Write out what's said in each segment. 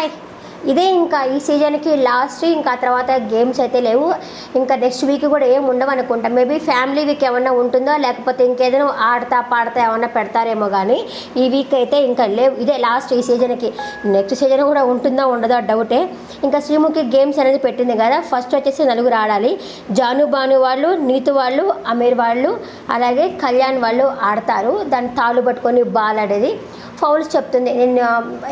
Hi. ఇదే ఇంకా ఈ సీజన్కి లాస్ట్. ఇంకా తర్వాత గేమ్స్ అయితే లేవు. ఇంకా నెక్స్ట్ వీక్ కూడా ఏమి ఉండవు అనుకుంటా. మేబీ ఫ్యామిలీ వీక్ ఏమన్నా ఉంటుందో, లేకపోతే ఇంకేదైనా ఆడతా పాడతా ఏమన్నా పెడతారేమో. కానీ ఈ వీక్ అయితే ఇంకా లేవు. ఇదే లాస్ట్ ఈ సీజన్కి. నెక్స్ట్ సీజన్ కూడా ఉంటుందో ఉండదో డౌటే. ఇంకా శ్రీముఖి గేమ్స్ అనేది పెట్టింది కదా. ఫస్ట్ వచ్చేసి 4 ఆడాలి. జాను బాను వాళ్ళు, నీతు వాళ్ళు, అమీర్ వాళ్ళు, అలాగే కళ్యాణ్ వాళ్ళు ఆడతారు. దాన్ని తాళ్ళు పట్టుకొని బాల్ ఆడేది. ఫౌల్స్ చెప్తుంది, నేను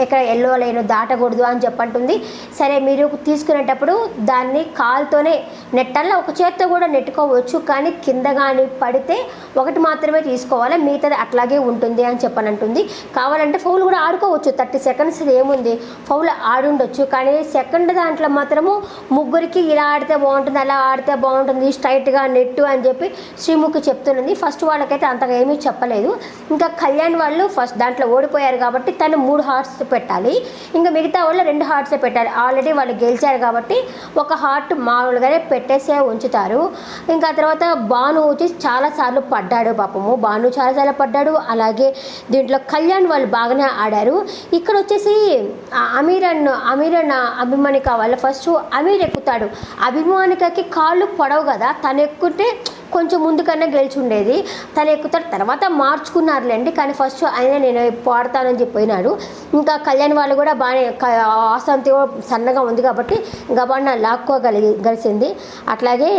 ఇక్కడ ఎల్లో లైన్ దాటకూడదు అని చెప్పంటుంది. సరే మీరు తీసుకునేటప్పుడు దాన్ని కాలుతోనే నెట్టల్లా ఒక చేత్తో కూడా నెట్టుకోవచ్చు, కానీ కింద కానీ పడితే ఒకటి మాత్రమే తీసుకోవాలి, మిగతాది అట్లాగే ఉంటుంది అని చెప్పనంటుంది. కావాలంటే ఫౌల్ కూడా ఆడుకోవచ్చు, 30 సెకండ్స్ ఏముంది, ఫౌల్ ఆడుండొచ్చు. కానీ సెకండ్ దాంట్లో మాత్రము ముగ్గురికి ఇలా ఆడితే బాగుంటుంది, అలా ఆడితే బాగుంటుంది, స్ట్రైట్గా నెట్టు అని చెప్పి శ్రీముఖి చెప్తున్నది. ఫస్ట్ వాళ్ళకైతే అంతగా ఏమీ చెప్పలేదు. ఇంకా కళ్యాణ్ వాళ్ళు ఫస్ట్ దాంట్లో ఓడిపోయారు కాబట్టి తను 3 హార్ట్స్ పెట్టాలి. ఇంకా మిగతా వాళ్ళు 2 హార్ట్సే పెట్టాలి. ఆల్రెడీ వాళ్ళు గెలిచారు కాబట్టి ఒక హార్ట్ మామూలుగానే పెట్టేసే ఉంచుతారు. ఇంకా తర్వాత భాను వచ్చి చాలాసార్లు పడ్డాడు. పాపము భాను చాలాసార్లు పడ్డాడు. అలాగే దీంట్లో కళ్యాణ్ వాళ్ళు బాగానే ఆడారు. ఇక్కడ వచ్చేసి అమీరన్న అభిమానిక వాళ్ళు ఫస్ట్ అమీర్ ఎక్కుతాడు. అభిమానికకి కాళ్ళు పొడవు కదా, తను ఎక్కుంటే కొంచెం ముందుకన్నా గెలిచి ఉండేది. తను ఎక్కుతాడు. తర్వాత మార్చుకున్నారులేండి, కానీ ఫస్ట్ ఆయన నేను పాడతానని చెప్పినాడు. ఇంకా కళ్యాణ్ వాళ్ళు కూడా బాగానే ఆసంతి సన్నగా ఉంది కాబట్టి గబాన్న లాక్కోగలిసింది. అట్లాగే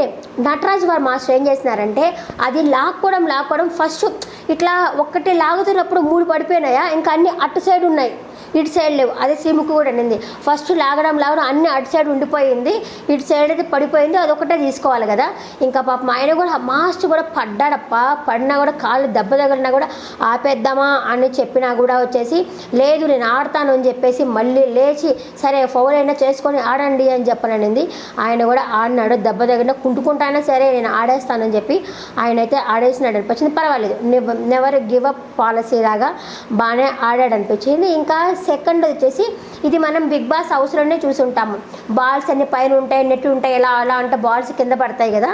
నటరాజ్ వారు మాస్టర్ ఏం చేసినారంటే అది లాక్కోవడం ఫస్ట్ ఇట్లా ఒక్కటి లాగుతున్నప్పుడు 3 పడిపోయినాయా, ఇంకా అన్ని అటు సైడ్ ఉన్నాయి, ఇటు సైడ్ లేవు. అదే శ్రీముఖి కూడా అనింది, ఫస్ట్ లాగడం అన్ని అటు సైడ్ ఉండిపోయింది, ఇటు సైడ్ అయితే పడిపోయింది, అదొకటే తీసుకోవాలి కదా. ఇంకా పాపం ఆయన కూడా మాస్టర్ కూడా పడినా కూడా కాళ్ళు దెబ్బ తగిలినా కూడా ఆపేద్దామా అని చెప్పినా కూడా వచ్చేసి లేదు నేను ఆడతాను అని చెప్పేసి మళ్ళీ లేచి సరే ఫౌల్ అయినా చేసుకొని ఆడండి అని చెప్పననింది. ఆయన కూడా ఆడినాడు. దెబ్బ తగిలిన కుంటుకుంటానా సరే నేను ఆడేస్తానని చెప్పి ఆయన అయితే ఆడేసినాడు అనిపించింది. పర్వాలేదు, నెవర్ గివ్ అప్ పాలసీ లాగా బాగానే ఆడాడు అనిపించింది. ఇంకా సెకండ్ వచ్చేసి ఇది మనం బిగ్ బాస్ హౌస్లోనే చూసుంటాము. బాల్స్ అన్ని పైన ఉంటాయి, నెట్ ఉంటాయి, అలా అంటే బాల్స్ కింద పడతాయి కదా.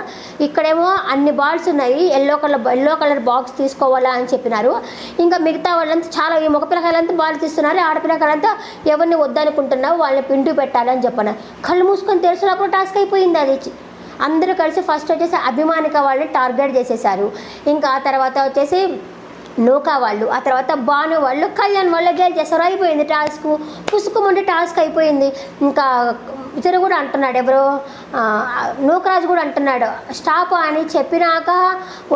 ఇక్కడేమో అన్ని బాల్స్ ఉన్నాయి, ఎల్లో కలర్ బాక్స్ తీసుకోవాలా అని చెప్పినారు. ఇంకా మిగతా వాళ్ళంతా చాలా ఈ మగపిల్లకాయలంతా బాల్ తీస్తున్నారు, ఆడపిల్లకాయలంతా ఎవరిని వద్దనుకుంటున్నావు వాళ్ళని పిండి పెట్టాలని చెప్పన్నారు. కళ్ళు మూసుకొని తెలిసినప్పుడు టాస్క్ అయిపోయింది. అది అందరూ కలిసి ఫస్ట్ వచ్చేసి అభిమానిక వాళ్ళని టార్గెట్ చేసేసారు. ఇంకా ఆ తర్వాత వచ్చేసి నూకా వాళ్ళు, ఆ తర్వాత భాను వాళ్ళు, కళ్యాణ్ వాళ్ళు గెలిచేస్తారు. అయిపోయింది టాస్క్, పుసుకుమంటే టాస్క్ అయిపోయింది. ఇంకా ఇతను కూడా అంటున్నాడు, ఎవరో నూకరాజు కూడా అంటున్నాడు స్టాప్ అని చెప్పినాక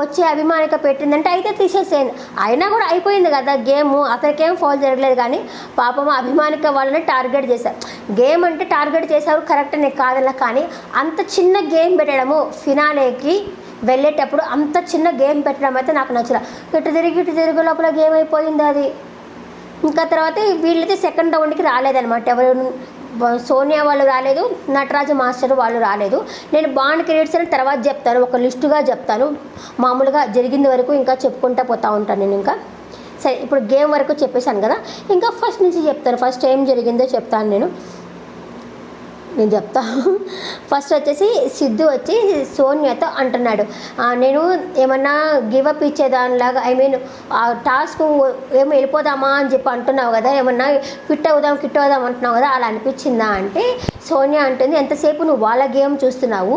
వచ్చే అభిమానిక పెట్టిందంటే అయితే తీసేసేయండి. అయినా కూడా అయిపోయింది కదా గేమ్, అతనికేం ఫౌల్ జరగలేదు. కానీ పాపం అభిమానిక వాళ్ళని టార్గెట్ చేశారు. గేమ్ అంటే టార్గెట్ చేశారు కరెక్ట్, నీకు కాదలా. కానీ అంత చిన్న గేమ్ పెట్టడము ఫినాలేకి వెళ్ళేటప్పుడు అంత చిన్న గేమ్ పెట్టడం అయితే నాకు నచ్చలేదు. ఇటు తిరిగి లోపల గేమ్ అయిపోయింది అది. ఇంకా తర్వాత వీళ్ళైతే సెకండ్ రౌండ్కి రాలేదనమాట. ఎవరు సోనియా వాళ్ళు రాలేదు, నటరాజు మాస్టర్ వాళ్ళు రాలేదు. నేను బాండ్ క్రియేట్స్ అని తర్వాత చెప్తాను, ఒక లిస్టుగా చెప్తాను. మామూలుగా జరిగింది వరకు ఇంకా చెప్పుకుంటూ పోతూ ఉంటాను నేను. ఇంకా సరే ఇప్పుడు గేమ్ వరకు చెప్పేశాను కదా, ఇంకా ఫస్ట్ నుంచి చెప్తాను. ఫస్ట్ ఏం జరిగిందో చెప్తాను నేను చెప్తా. ఫస్ట్ వచ్చేసి సిద్ధు వచ్చి సోనియాతో అంటున్నాడు, నేను ఏమన్నా గివప్ ఇచ్చేదానిలాగా ఆ టాస్క్ ఏమో వెళ్ళిపోదామా అని చెప్పి అంటున్నావు కదా, ఏమన్నా క్విట్ అవుదాం అంటున్నావు కదా, అలా అనిపించిందా అంటే సోనియా అంటుంది, ఎంతసేపు నువ్వు వాళ్ళ గేమ్ చూస్తున్నావు,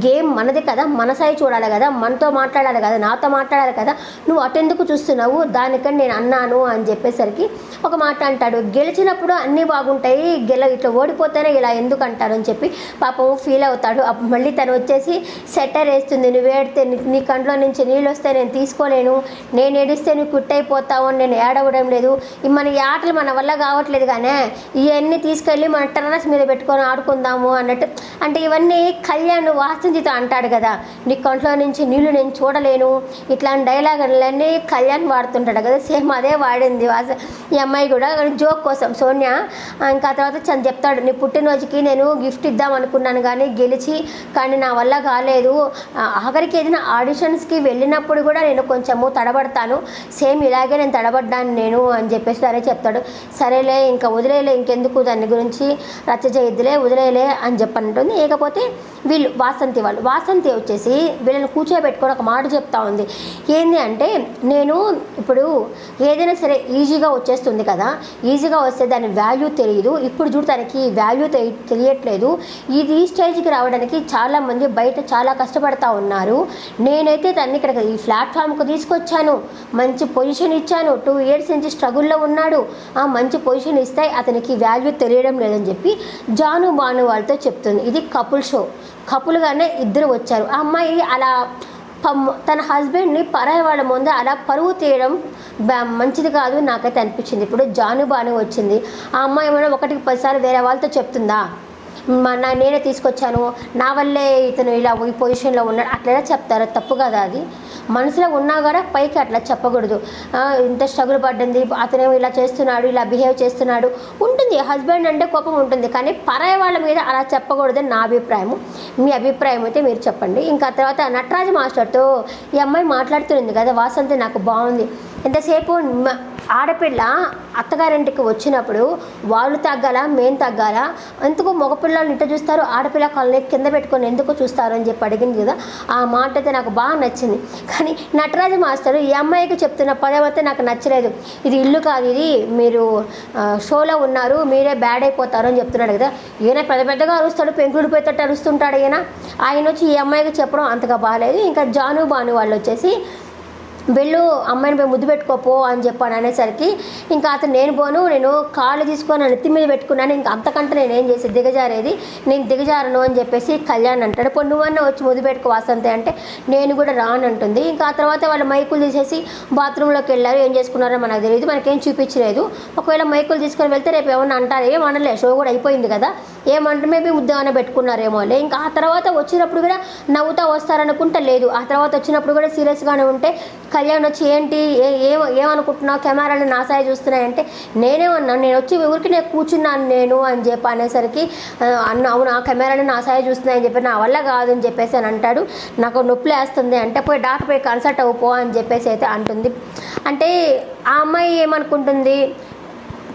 గేమ్ మనది కదా, మన సైడ్ చూడాలి కదా, మనతో మాట్లాడాలి కదా, నాతో మాట్లాడాలి కదా, నువ్వు అటెందుకు చూస్తున్నావు, దానికని నేను అన్నాను అని చెప్పేసరికి ఒక మాట అంటాడు, గెలిచినప్పుడు అన్నీ బాగుంటాయి, ఇట్లా ఓడిపోతేనే ఇలా ఎందుకు అంటారని చెప్పి పాపం ఫీల్ అవుతాడు. మళ్ళీ తను వచ్చేసి సెటర్ వేస్తుంది, నువ్వు ఏడితే నీ కంట్లో నుంచి నీళ్ళు వస్తే నేను తీసుకోలేను, నేను ఏడిస్తే నువ్వు క్విట్ అయిపోతావు అని నేను ఏడవడం లేదు, మన ఈ ఆటలు మన వల్ల కావట్లేదు, కానీ ఇవన్నీ తీసుకెళ్ళి మన టెర్రస్ మీద పెట్టుకొని ఆడుకుందాము అన్నట్టు. అంటే ఇవన్నీ కళ్యాణ్ వాసంజితో అంటాడు కదా, నీ కంట్లో నుంచి నీళ్లు నేను చూడలేను, ఇట్లాంటి డైలాగులన్నీ కళ్యాణ్ వాడుతుంటాడు కదా, సేమ్ అదే వాడింది ఈ అమ్మాయి కూడా జోక్ కోసం సోనియా. ఇంకా తర్వాత చంద్ర చెప్తాడు, నీ పుట్టినరోజుకి నేను గిఫ్ట్ ఇద్దాం అనుకున్నాను కానీ నా వల్ల కాలేదు, ఆఖరికి ఏదైనా ఆడిషన్స్కి వెళ్ళినప్పుడు కూడా నేను కొంచెము తడబడతాను, సేమ్ ఇలాగే నేను తడబడ్డాను నేను అని చెప్పేసి సరే చెప్తాడు. సరేలే ఇంకా వదిలేలే, ఇంకెందుకు దాని గురించి రచ్చ చేయొద్దులే వదిలేయలే అని చెప్పంటుంది. ఇకపోతే వీళ్ళు వాసంతి వచ్చేసి వీళ్ళని కూర్చోబెట్టుకొని ఒక మాట చెప్తా ఉంది. ఏంది అంటే, నేను ఇప్పుడు ఏదైనా సరే ఈజీగా వచ్చేస్తుంది కదా, ఈజీగా వస్తే దాని వాల్యూ తెలియదు. ఇప్పుడు చూడు తనకి వాల్యూ తెలియట్లేదు. ఈ స్టేజ్కి రావడానికి చాలామంది బయట చాలా కష్టపడతా ఉన్నారు. నేనైతే తన్ని ఇక్కడ ఈ ప్లాట్ఫామ్కి తీసుకొచ్చాను, మంచి పొజిషన్ ఇచ్చాను. 2 years నుంచి స్ట్రగుల్లో ఉన్నాడు, మంచి పొజిషన్ ఇస్తే అతనికి వాల్యూ తెలియడం లేదని చెప్పి జాను బాను వాళ్ళతో చెప్తుంది. ఇది కపుల్ షో. కపుల్గానే ఇద్దరు వచ్చారు. ఆ అమ్మాయి అలా తన హస్బెండ్ని పరాయి వాళ్ళ ముందు అలా పరువు తీయడం మంచిది కాదు నాకైతే అనిపించింది. ఇప్పుడు జాను బాను వచ్చింది, ఆ అమ్మాయి ఏమైనా 1కి 10 సార్లు వేరే వాళ్ళతో చెప్తుందా, నేనే తీసుకొచ్చాను, నా వల్లే ఇతను ఇలా ఈ పొజిషన్లో ఉన్నాడు, అట్లా చెప్తారు. తప్పు కదా అది. మనసులో ఉన్నా కూడా పైకి అట్లా చెప్పకూడదు. ఇంత స్ట్రగుల్ పడ్డింది, అతనేమో ఇలా చేస్తున్నాడు, ఇలా బిహేవ్ చేస్తున్నాడు ఉంటుంది. హస్బెండ్ అంటే కోపం ఉంటుంది, కానీ పరాయి వాళ్ళ మీద అలా చెప్పకూడదని నా అభిప్రాయం. మీ అభిప్రాయం అయితే మీరు చెప్పండి. ఇంకా తర్వాత నటరాజు మాస్టర్తో ఈ అమ్మాయి మాట్లాడుతుంది కదా, వాసంతి నాకు బాగుంది. ఎంతసేపు ఆడపిల్ల అత్తగారింటికి వచ్చినప్పుడు వాళ్ళు తగ్గాలా, మేము తగ్గాలా, ఎందుకు మగపిల్లలు ఇంట చూస్తారు, ఆడపిల్ల కాళ్ళని కింద పెట్టుకొని ఎందుకు చూస్తారు అని చెప్పి అడిగింది కదా. ఆ మాట అయితే నాకు బాగా నచ్చింది. కానీ నటరాజు మాస్టర్ ఈ అమ్మాయికి చెప్తున్న పదం అయితే నాకు నచ్చలేదు. ఇది ఇల్లు కాదు, ఇది మీరు షోలో ఉన్నారు, మీరే బ్యాడ్ అయిపోతారు అని చెప్తున్నాడు కదా. ఈయన పెద్దగా అరుస్తాడు, పెంకుడు పోయేటట్టు అరుస్తుంటాడు. ఆయన వచ్చి ఈ అమ్మాయికి చెప్పడం అంతగా బాగాలేదు. ఇంకా జాను బాను వాళ్ళు వచ్చేసి వెళ్ళు అమ్మాయిని పోయి ముద్దు పెట్టుకోపో అని చెప్పాను అనేసరికి ఇంకా అతను నేను పోను, నేను కాళ్ళు తీసుకొని నెత్తి మీద పెట్టుకున్నాను, ఇంకా అంతకంటే నేనేం చేసి దిగజారేది, నేను దిగజారను అని చెప్పేసి కళ్యాణ్ అంటాడు. ఇప్పుడు నువ్వన్నా వచ్చి ముద్దు పెట్టుకో వాసంతి అంటే నేను కూడా రానంటుంది. ఇంకా ఆ తర్వాత వాళ్ళ మైకులు తీసేసి బాత్రూంలోకి వెళ్ళారు. ఏం చేసుకున్నారో మనకు తెలియదు, మనకేం చూపించలేదు. ఒకవేళ మైకులు తీసుకొని వెళ్తే రేపు ఏమన్నా అంటారు, ఏమనలే, షో కూడా అయిపోయింది కదా, ఏమంటే మేబీ ఉద్యోగాన్ని పెట్టుకున్నారేమోలే. ఇంకా ఆ తర్వాత వచ్చినప్పుడు కూడా నవ్వుతా వస్తారనుకుంటే లేదు. ఆ తర్వాత వచ్చినప్పుడు కూడా సీరియస్గానే ఉంటే కళ్యాణ్ వచ్చి ఏంటి ఏమనుకుంటున్నావు, కెమెరాలు నా సాయి చూస్తున్నాయంటే నేనేమన్నాను, నేను వచ్చి ఊరికి నేను కూర్చున్నాను నేను అని చెప్పి అనేసరికి అవును ఆ కెమెరాలు నా సాయి చూస్తున్నాయని చెప్పి నా వల్ల కాదు అని చెప్పేసి అని అంటాడు. నాకు నొప్పి వేస్తుంది అంటే పోయి డాక్టర్ పోయి కన్సల్ట్ అవ్వపో అని చెప్పేసి అయితే అంటుంది. అంటే ఆ అమ్మాయి ఏమనుకుంటుంది,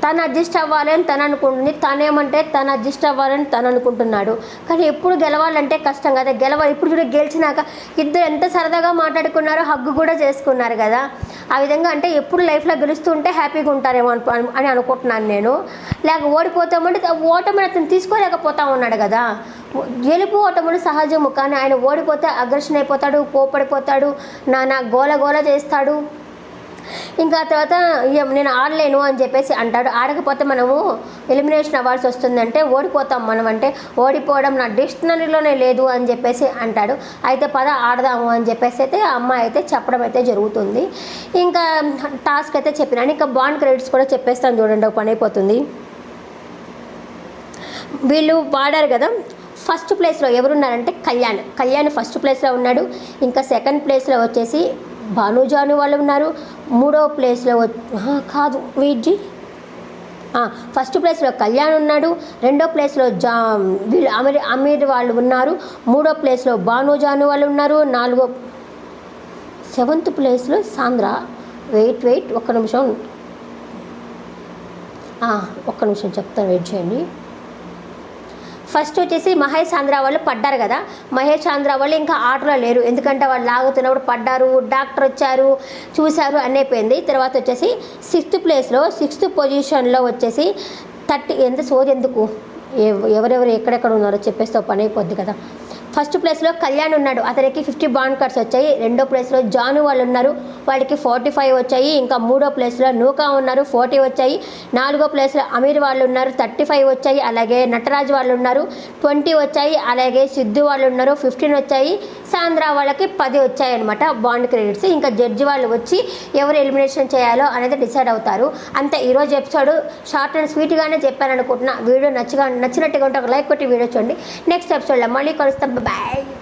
తను అడ్జస్ట్ అవ్వాలి అని తను అనుకుంటుంది, తనేమంటే తను అడ్జస్ట్ అవ్వాలని తను అనుకుంటున్నాడు. కానీ ఎప్పుడు గెలవాలంటే కష్టం కదా, గెలవాలి. ఇప్పుడు కూడా గెలిచినాక ఇద్దరు ఎంత సరదాగా మాట్లాడుకున్నారో, హగ్గు కూడా చేసుకున్నారు కదా. ఆ విధంగా అంటే ఎప్పుడు లైఫ్లో గెలుస్తుంటే హ్యాపీగా ఉంటారేమో అని అనుకుంటున్నాను నేను. లేక ఓడిపోతామంటే ఓటమిని అతను తీసుకోలేకపోతా ఉన్నాడు కదా. గెలుపు ఓటములు సహజము, కానీ ఆయన ఓడిపోతే అగ్రెషన్ అయిపోతాడు, కోపడిపోతాడు, నా గోల చేస్తాడు. ఇంకా తర్వాత నేను ఆడలేను అని చెప్పేసి అంటాడు. ఆడకపోతే మనము ఎలిమినేషన్ అవ్వాల్సి వస్తుందంటే ఓడిపోతాం మనం, అంటే ఓడిపోవడం నా డిక్షనరీలోనే లేదు అని చెప్పేసి అంటాడు. అయితే పద ఆడదాము అని చెప్పేసి అయితే ఆ అమ్మాయి అయితే చెప్పడం అయితే జరుగుతుంది. ఇంకా టాస్క్ అయితే చెప్పినాను. ఇంకా బాండ్ క్రెడిట్స్ కూడా చెప్పేస్తాను చూడండి, ఒక పని అయిపోతుంది. వీళ్ళు వాడారు కదా. ఫస్ట్ ప్లేస్లో ఎవరున్నారంటే కళ్యాణ్ ఫస్ట్ ప్లేస్లో ఉన్నాడు. ఇంకా సెకండ్ ప్లేస్లో వచ్చేసి భానుజాను వాళ్ళు ఉన్నారు. మూడో ప్లేస్లో కాదు వీటి ఫస్ట్ ప్లేస్లో కళ్యాణ్ ఉన్నాడు. రెండో ప్లేస్లో వీళ్ళు అమీర్ వాళ్ళు ఉన్నారు. మూడో ప్లేస్లో భానుజాను వాళ్ళు ఉన్నారు. 7th ప్లేస్లో సాంద్ర. వెయిట్ ఒక్క నిమిషం చెప్తాను, వెయిట్ చేయండి. ఫస్ట్ వచ్చేసి మహేష్ ఆంధ్ర వాళ్ళు పడ్డారు కదా. మహేష్ ఆంధ్ర వాళ్ళు ఇంకా ఆటలో లేరు, ఎందుకంటే వాళ్ళు లాగుతున్నప్పుడు పడ్డారు, డాక్టర్ వచ్చారు చూశారు అని అయిపోయింది. తర్వాత వచ్చేసి 6th పొజిషన్లో వచ్చేసి 30 ఎంత సోది ఎందుకు, ఎవరెవరు ఎక్కడెక్కడ ఉన్నారో చెప్పేస్తే పని అయిపోద్ది కదా. ఫస్ట్ ప్లేస్లో కళ్యాణ్ ఉన్నాడు, అతనికి 50 బాండ్ కార్డ్స్ వచ్చాయి. రెండో ప్లేస్లో జాను వాళ్ళు ఉన్నారు, వాళ్ళకి 45 వచ్చాయి. ఇంకా మూడో ప్లేస్లో నూకా ఉన్నారు, 40 వచ్చాయి. 4వ ప్లేస్లో అమీర్ వాళ్ళు ఉన్నారు, 35 వచ్చాయి. అలాగే నటరాజ్ వాళ్ళు ఉన్నారు, 20 వచ్చాయి. అలాగే సిద్ధు వాళ్ళు ఉన్నారు, 15 వచ్చాయి. సాంద్ర వాళ్ళకి 10 వచ్చాయి అనమాట బాండ్ క్రెడిట్స్. ఇంకా జడ్జి వాళ్ళు వచ్చి ఎవరు ఎలిమినేషన్ చేయాలో అనేది డిసైడ్ అవుతారు. అంతే ఈరోజు ఎపిసోడ్ షార్ట్ అండ్ స్వీట్గానే చెప్పాను అనుకుంటున్నా. వీడియో నచ్చినట్టుగా ఉంటే ఒక లైక్ కొట్టి వీడియో చూడండి. నెక్స్ట్ ఎపిసోడ్లో మళ్ళీ కలుస్తాం. Bye.